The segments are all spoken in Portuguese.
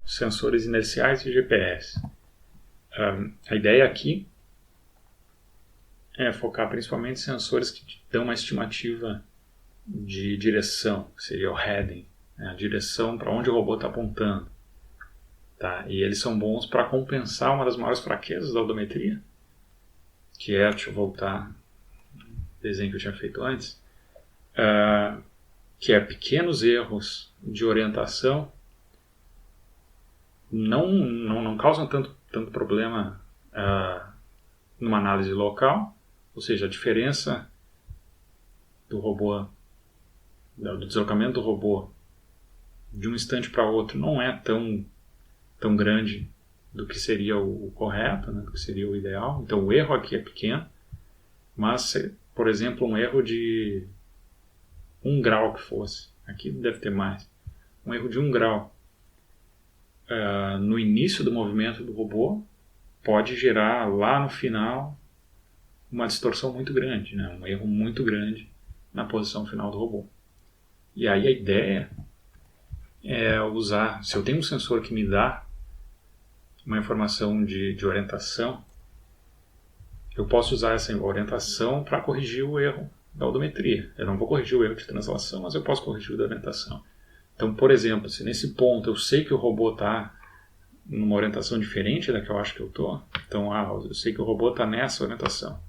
sensores inerciais e GPS. A ideia aqui é focar principalmente em sensores que dão uma estimativa de direção, que seria o heading, né, a direção para onde o robô está apontando. Tá? E eles são bons para compensar uma das maiores fraquezas da odometria, que é, deixa eu voltar ao desenho que eu tinha feito antes, que é pequenos erros de orientação não causam tanto problema numa análise local, ou seja, a diferença do robô, do deslocamento do robô de um instante para outro não é tão grande do que seria o correto, né, do que seria o ideal. Então o erro aqui é pequeno, mas, por exemplo, um erro de 1 grau que fosse, aqui deve ter mais, um erro de 1 grau no início do movimento do robô pode gerar lá no final uma distorção muito grande, né, um erro muito grande na posição final do robô. E aí a ideia é usar, se eu tenho um sensor que me dá uma informação de orientação, eu posso usar essa orientação para corrigir o erro da odometria. Eu não vou corrigir o erro de translação, mas eu posso corrigir o da orientação. Então, por exemplo, se nesse ponto eu sei que o robô está numa orientação diferente da que eu acho que eu estou, então eu sei que o robô está nessa orientação.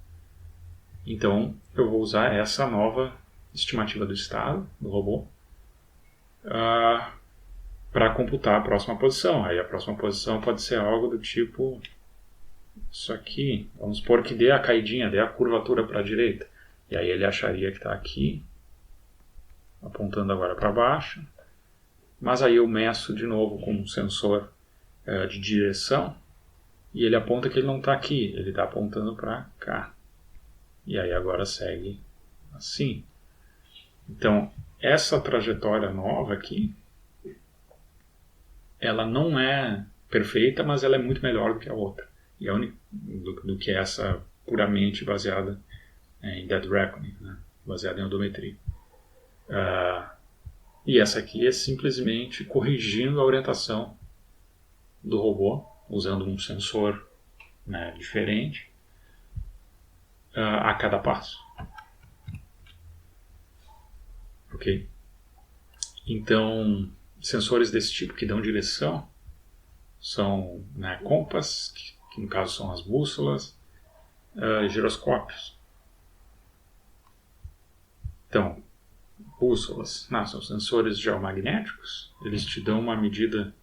Então, eu vou usar essa nova estimativa do estado do robô para computar a próxima posição. Aí a próxima posição pode ser algo do tipo isso aqui. Vamos supor que dê a caidinha, dê a curvatura para a direita. E aí ele acharia que está aqui, apontando agora para baixo. Mas aí eu meço de novo com um sensor de direção e ele aponta que ele não está aqui, ele está apontando para cá. E aí agora segue assim. Então, essa trajetória nova aqui, ela não é perfeita, mas ela é muito melhor do que a outra. E do que essa puramente baseada em dead reckoning, né? Baseada em odometria. E essa aqui é simplesmente corrigindo a orientação do robô, usando um sensor, né, diferente a cada passo. Ok? Então, sensores desse tipo que dão direção são, né, compass, que no caso são as bússolas, giroscópios. Então, bússolas são sensores geomagnéticos, eles te dão uma medida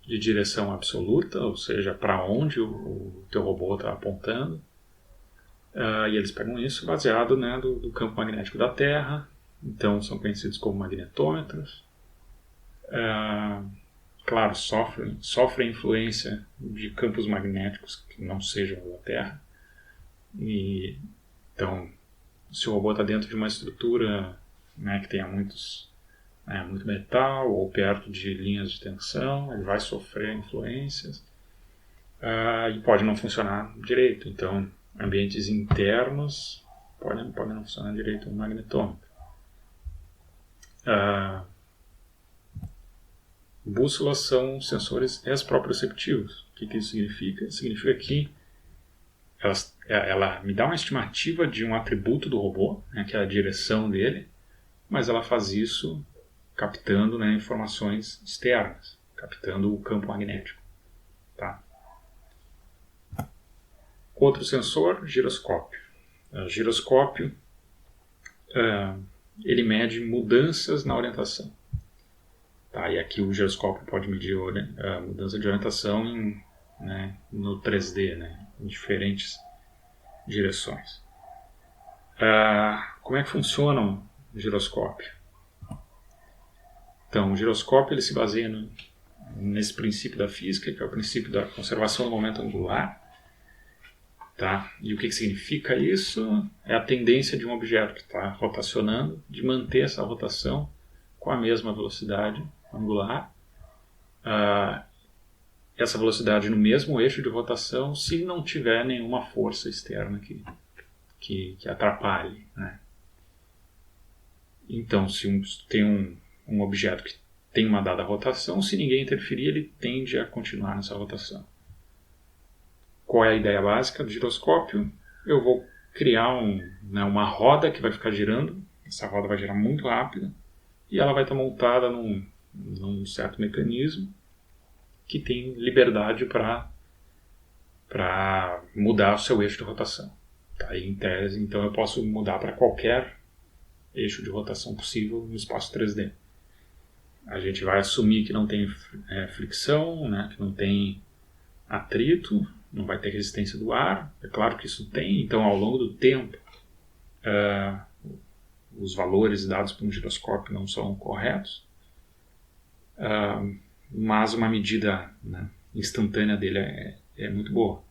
de direção absoluta, ou seja, para onde o teu robô está apontando, e eles pegam isso baseado, né, do campo magnético da Terra, então são conhecidos como magnetômetros. Claro, sofrem influência de campos magnéticos que não sejam da Terra. E, então, se o robô está dentro de uma estrutura, né, que tenha muito metal ou perto de linhas de tensão, ele vai sofrer influências e pode não funcionar direito. Então, ambientes internos podem não funcionar direito no magnetômetro. Bússolas são sensores exproprioceptivos. O que isso significa? Significa que ela me dá uma estimativa de um atributo do robô, né, que é a direção dele, mas ela faz isso captando, né, informações externas, captando o campo magnético. Tá? Outro sensor, giroscópio. Giroscópio, ele mede mudanças na orientação. Tá, e aqui o giroscópio pode medir a mudança de orientação no 3D, né, em diferentes direções. Como é que funciona o giroscópio? Então, o giroscópio ele se baseia nesse princípio da física, que é o princípio da conservação do momento angular. Tá? E o que significa isso? É a tendência de um objeto que está rotacionando, de manter essa rotação com a mesma velocidade angular, essa velocidade no mesmo eixo de rotação, se não tiver nenhuma força externa que atrapalhe, né? Então, se tem um objeto que tem uma dada rotação, se ninguém interferir, ele tende a continuar nessa rotação. Qual é a ideia básica do giroscópio? Eu vou criar uma roda que vai ficar girando, essa roda vai girar muito rápido, e ela vai estar montada num certo mecanismo que tem liberdade para mudar o seu eixo de rotação. Tá? E, em tese, então eu posso mudar para qualquer eixo de rotação possível no espaço 3D. A gente vai assumir que não tem fricção, né, que não tem atrito, não vai ter resistência do ar. É claro que isso tem, então ao longo do tempo os valores dados por um giroscópio não são corretos, mas uma medida, né, instantânea dele é muito boa.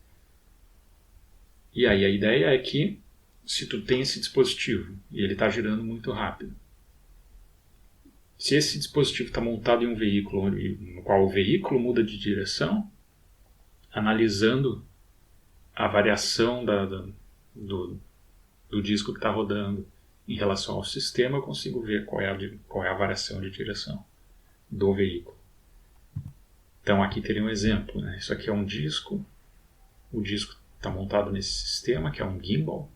E aí a ideia é que se tu tem esse dispositivo e ele está girando muito rápido, se esse dispositivo está montado em um veículo no qual o veículo muda de direção, analisando a variação do disco que está rodando em relação ao sistema, eu consigo ver qual é a variação de direção do veículo. Então aqui teria um exemplo, né? Isso aqui é um disco, o disco está montado nesse sistema, que é um gimbal,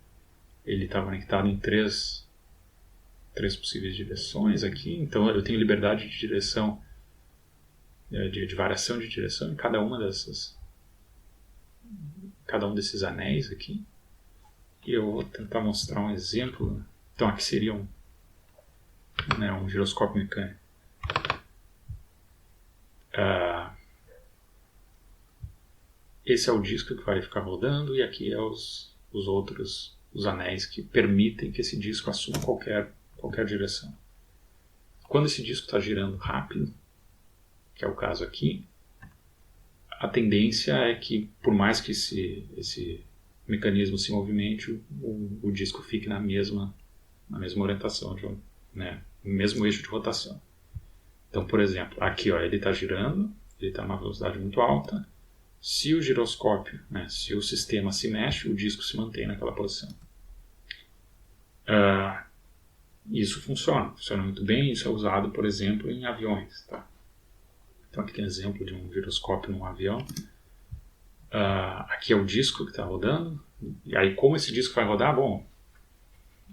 ele está conectado em três possíveis direções aqui, então eu tenho liberdade de direção, de variação de direção em cada um desses anéis aqui. E eu vou tentar mostrar um exemplo. Então aqui seria um giroscópio mecânico. Esse é o disco que vai ficar rodando, e aqui é os anéis que permitem que esse disco assuma qualquer direção. Quando esse disco está girando rápido, que é o caso aqui, a tendência é que, por mais que esse mecanismo se movimente, o disco fique na mesma orientação, no mesmo eixo de rotação. Então, por exemplo, aqui ele está girando, ele está numa velocidade muito alta. Se o giroscópio, se o sistema se mexe, o disco se mantém naquela posição. Isso funciona muito bem. Isso é usado, por exemplo, em aviões. Tá? Então aqui tem um exemplo de um giroscópio num avião. Aqui é o disco que está rodando. E aí, como esse disco vai rodar? Bom,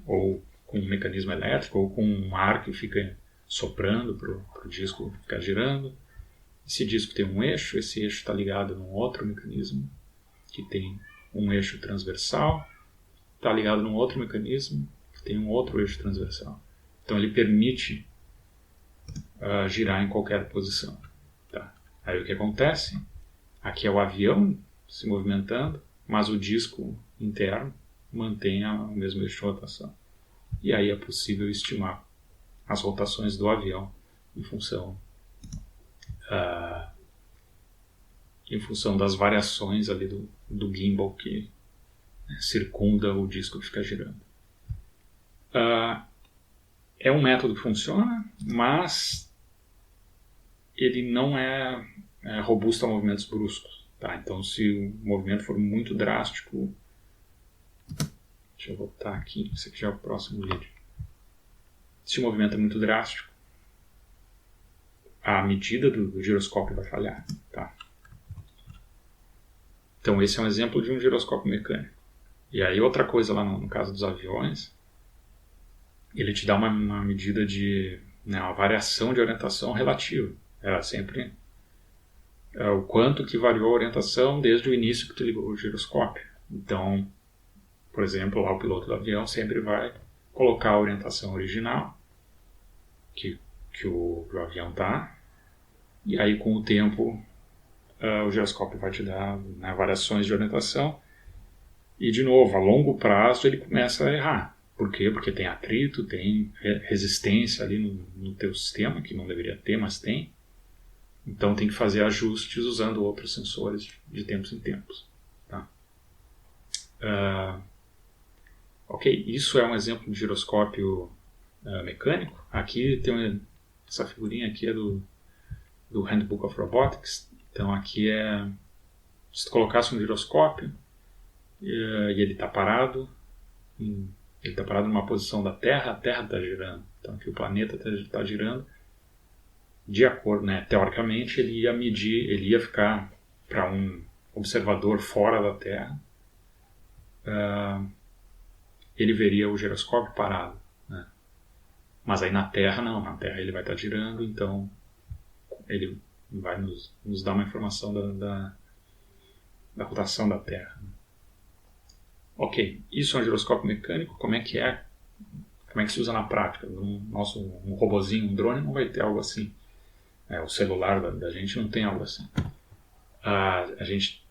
ou com um mecanismo elétrico, ou com um ar que fica soprando para o disco ficar girando. Esse disco tem um eixo, esse eixo está ligado num outro mecanismo que tem um eixo transversal, está ligado num outro mecanismo que tem um outro eixo transversal. Então ele permite girar em qualquer posição. Tá? Aí o que acontece? Aqui é o avião se movimentando, mas o disco interno mantém o mesmo eixo de rotação. E aí é possível estimar as rotações do avião em função das variações ali do gimbal que circunda o disco que fica girando. É um método que funciona, mas ele não é robusto a movimentos bruscos. Tá? Então, se o movimento for muito drástico... Deixa eu voltar aqui, esse aqui já é o próximo vídeo. Se o movimento é muito drástico, a medida do giroscópio vai falhar. Tá? Então esse é um exemplo de um giroscópio mecânico. E aí outra coisa lá no caso dos aviões, ele te dá uma medida de uma variação de orientação relativa. Ela sempre o quanto que variou a orientação desde o início que tu ligou o giroscópio. Então, por exemplo, lá o piloto do avião sempre vai colocar a orientação original que o avião está, e aí com o tempo o giroscópio vai te dar variações de orientação, e de novo, a longo prazo ele começa a errar. Por quê? Porque tem atrito, tem resistência ali no teu sistema, que não deveria ter, mas tem. Então tem que fazer ajustes usando outros sensores de tempos em tempos. Tá? Ok, isso é um exemplo de giroscópio mecânico. Aqui tem essa figurinha aqui é do Handbook of Robotics. Então aqui se tu colocasse um giroscópio e ele está parado, ele está parado numa posição da Terra, a Terra está girando. Então aqui o planeta está girando de acordo, né, teoricamente, ele ia medir, ele ia ficar para um observador fora da Terra, ele veria o giroscópio parado, né? Mas aí na Terra não, na Terra ele vai estar girando, então ele vai nos dar uma informação da rotação da Terra. Ok, isso é um giroscópio mecânico. Como é que se usa na prática? Um robozinho, um drone não vai ter algo assim. O celular da gente não tem algo assim. A gente,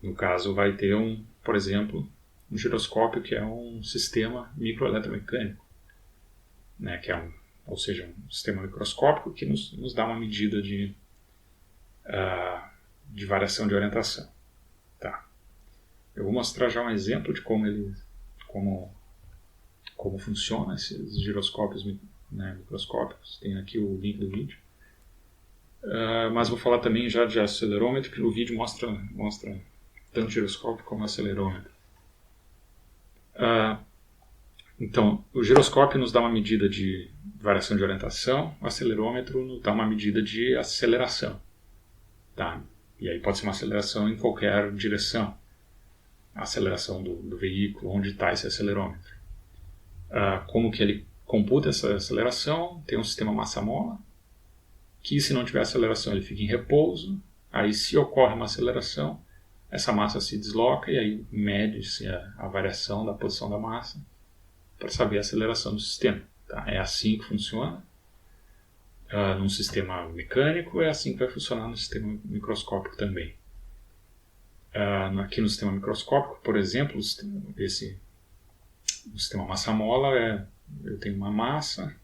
no caso, vai ter por exemplo, um giroscópio que é um sistema microeletromecânico, né, que é ou seja, um sistema microscópico que nos dá uma medida de variação de orientação. Tá. Eu vou mostrar já um exemplo de como funciona esses giroscópios, né, microscópicos. Tem aqui o link do vídeo. Mas vou falar também já de acelerômetro, que o vídeo mostra tanto giroscópio como acelerômetro. Então, o giroscópio nos dá uma medida de variação de orientação, o acelerômetro nos dá uma medida de aceleração. Tá? E aí pode ser uma aceleração em qualquer direção. A aceleração do veículo, onde está esse acelerômetro. Como que ele computa essa aceleração? Tem um sistema massa-mola, que se não tiver aceleração ele fica em repouso. Aí se ocorre uma aceleração, essa massa se desloca e aí mede-se a variação da posição da massa para saber a aceleração do sistema. Tá? É assim que funciona. Num sistema mecânico, é assim que vai funcionar no sistema microscópico também. Aqui no sistema microscópico, por exemplo, o sistema massa-mola eu tenho uma massa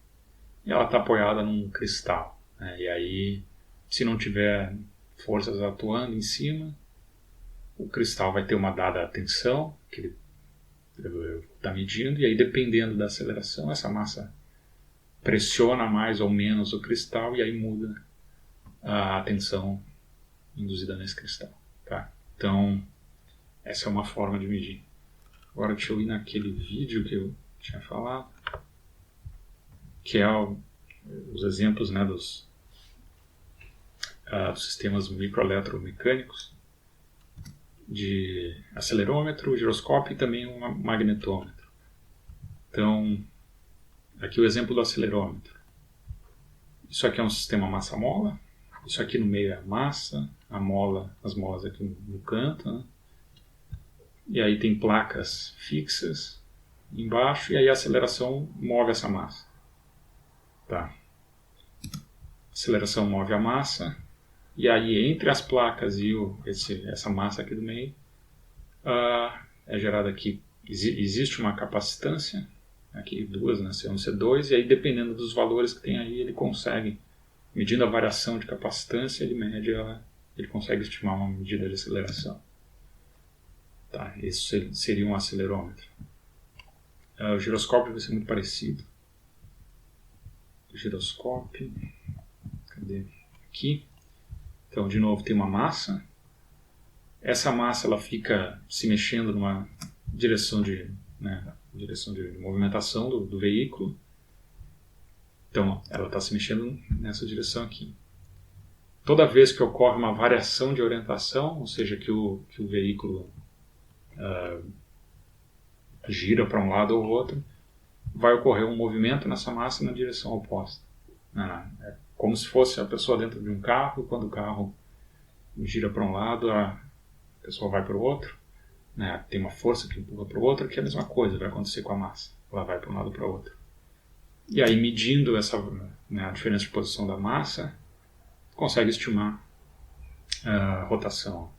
e ela está apoiada num cristal. Né? E aí, se não tiver forças atuando em cima, o cristal vai ter uma dada tensão que ele está medindo, e aí dependendo da aceleração, essa massa pressiona mais ou menos o cristal e aí muda a tensão induzida nesse cristal. Tá? Então, essa é uma forma de medir. Agora deixa eu ir naquele vídeo que eu tinha falado, que é os exemplos, né, dos sistemas microeletromecânicos, de acelerômetro, giroscópio e também um magnetômetro. Então, aqui o exemplo do acelerômetro. Isso aqui é um sistema massa-mola, isso aqui no meio é a massa, as molas aqui no canto, né? E aí tem placas fixas embaixo e aí a aceleração move essa massa. Tá. A aceleração move a massa e aí entre as placas e essa massa aqui do meio é gerada aqui, existe uma capacitância, aqui duas, né, C1 e C2, e aí dependendo dos valores que tem aí ele consegue, medindo a variação de capacitância, ele consegue estimar uma medida de aceleração. Tá, esse seria um acelerômetro. O giroscópio vai ser muito parecido. O giroscópio, cadê? Aqui. Então, de novo, tem uma massa. Essa massa ela fica se mexendo numa direção de movimentação do veículo. Então, ela está se mexendo nessa direção aqui. Toda vez que ocorre uma variação de orientação, ou seja, que o veículo gira para um lado ou outro, vai ocorrer um movimento nessa massa na direção oposta. É como se fosse a pessoa dentro de um carro, quando o carro gira para um lado, a pessoa vai para o outro, né? Tem uma força que empurra para o outro, que é a mesma coisa vai acontecer com a massa, ela vai para um lado para o outro. E aí, medindo a diferença de posição da massa, consegue estimar a rotação.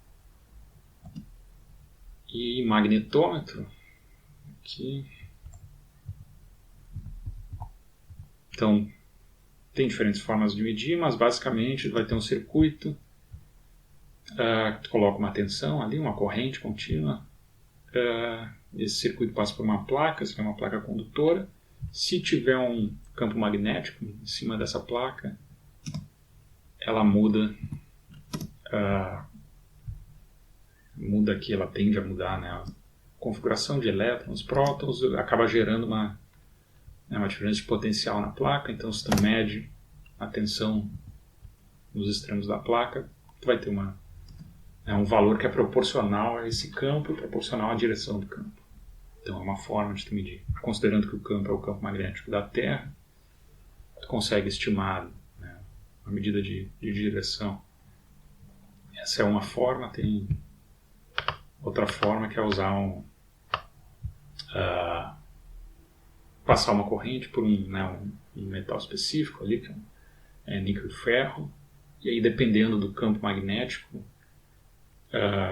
E magnetômetro, aqui. Então, tem diferentes formas de medir, mas basicamente vai ter um circuito, tu coloca uma tensão ali, uma corrente contínua, esse circuito passa por uma placa, essa é uma placa condutora. Se tiver um campo magnético em cima dessa placa, ela muda aqui, ela tende a mudar, né, a configuração de elétrons, prótons, acaba gerando uma diferença de potencial na placa. Então, se tu mede a tensão nos extremos da placa, tu vai ter um valor que é proporcional a esse campo e proporcional à direção do campo. Então é uma forma de tu medir. Considerando que o campo é o campo magnético da Terra, tu consegue estimar, né, a medida de direção. Essa é uma forma. Tem outra forma que é usar passar uma corrente por um metal específico ali, que é níquel e ferro, e aí dependendo do campo magnético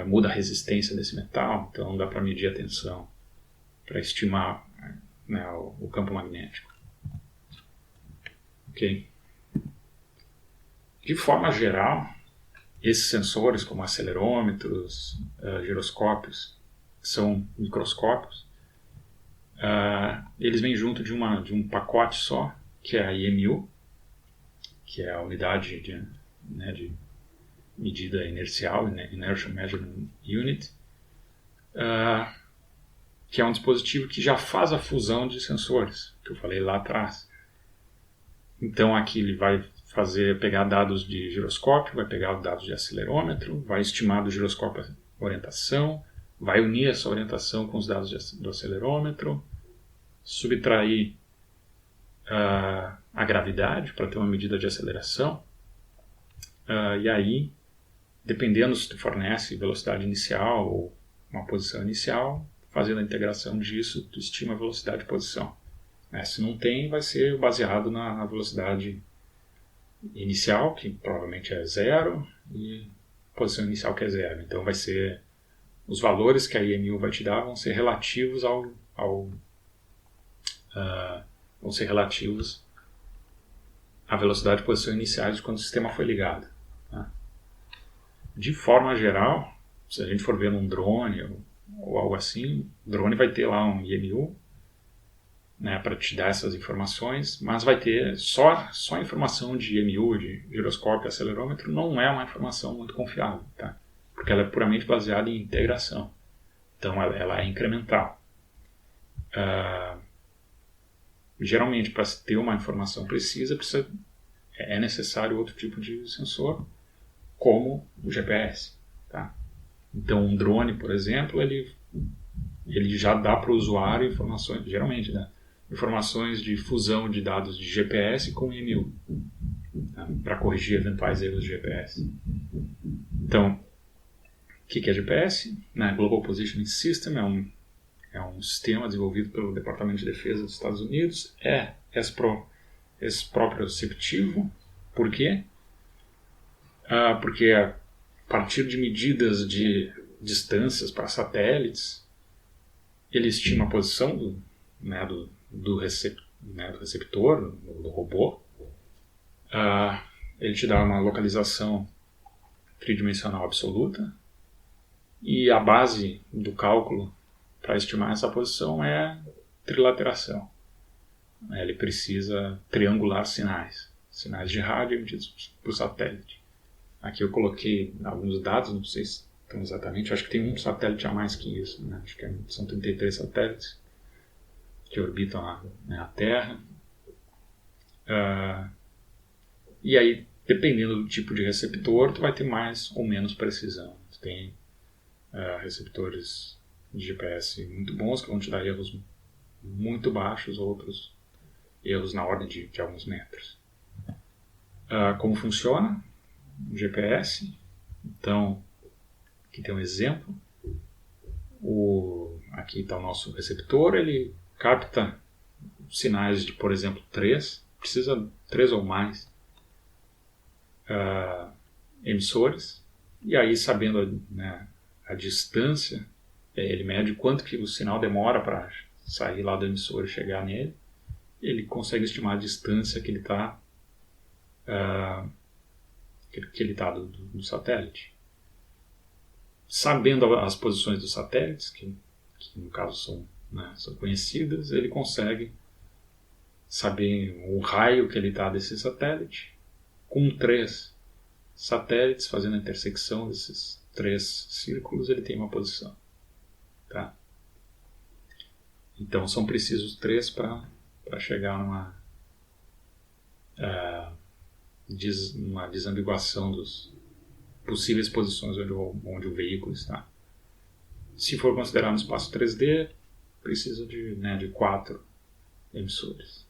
muda a resistência desse metal, então dá para medir a tensão para estimar, né, o campo magnético. Ok? De forma geral, esses sensores, como acelerômetros, giroscópios, são microscópios. Eles vêm junto de um pacote só, que é a IMU, que é a unidade de medida inercial, Inertial Measurement Unit, que é um dispositivo que já faz a fusão de sensores, que eu falei lá atrás. Então aqui ele vai pegar dados de giroscópio, vai pegar dados de acelerômetro, vai estimar do giroscópio a orientação, vai unir essa orientação com os dados do acelerômetro, subtrair a gravidade para ter uma medida de aceleração, e aí, dependendo se tu fornece velocidade inicial ou uma posição inicial, fazendo a integração disso, tu estima a velocidade de posição. Se não tem, vai ser baseado na velocidade inicial, que provavelmente é 0, e posição inicial que é 0. Então vai ser, os valores que a IMU vai te dar vão ser relativos vão ser relativos à velocidade de posição iniciais de quando o sistema foi ligado. Tá? De forma geral, se a gente for ver num drone ou algo assim, o drone vai ter lá um IMU, né, para te dar essas informações, mas vai ter só a informação de IMU, de giroscópio e acelerômetro, não é uma informação muito confiável, tá? Porque ela é puramente baseada em integração. Então ela é incremental. Geralmente, para se ter uma informação precisa, é necessário outro tipo de sensor, como o GPS. Tá? Então, um drone, por exemplo, ele já dá para o usuário informações, geralmente, né? Informações de fusão de dados de GPS com IMU, tá? Para corrigir eventuais erros de GPS. Então, o que é GPS? Global Positioning System é um sistema desenvolvido pelo Departamento de Defesa dos Estados Unidos. Esse próprio receptivo. Por quê? Porque a partir de medidas de distâncias para satélites, ele estima a posição do receptor, do robô. Ele te dá uma localização tridimensional absoluta, e a base do cálculo para estimar essa posição é trilateração. Ele precisa triangular sinais de rádio emitidos por satélite. Aqui eu coloquei alguns dados, não sei se estão exatamente, acho que tem um satélite a mais que isso, né? Acho que são 33 satélites que orbitam a Terra. E aí, dependendo do tipo de receptor, tu vai ter mais ou menos precisão. Tu tem receptores de GPS muito bons, que vão te dar erros muito baixos, outros erros na ordem de alguns metros. Como funciona o GPS? Então, aqui tem um exemplo. Aqui está o nosso receptor, ele capta sinais de, por exemplo, 3, precisa 3 ou mais emissores, e aí, sabendo a distância, ele mede quanto que o sinal demora para sair lá do emissor e chegar nele, ele consegue estimar a distância que ele está do satélite. Sabendo as posições dos satélites, que no caso são conhecidas, ele consegue saber o raio que ele está desse satélite. Com 3 satélites fazendo a intersecção desses 3 círculos, ele tem uma posição. Tá? Então são precisos 3 para chegar uma desambiguação das possíveis posições onde o veículo está. Se for considerado no espaço 3D, precisa de 4 emissores.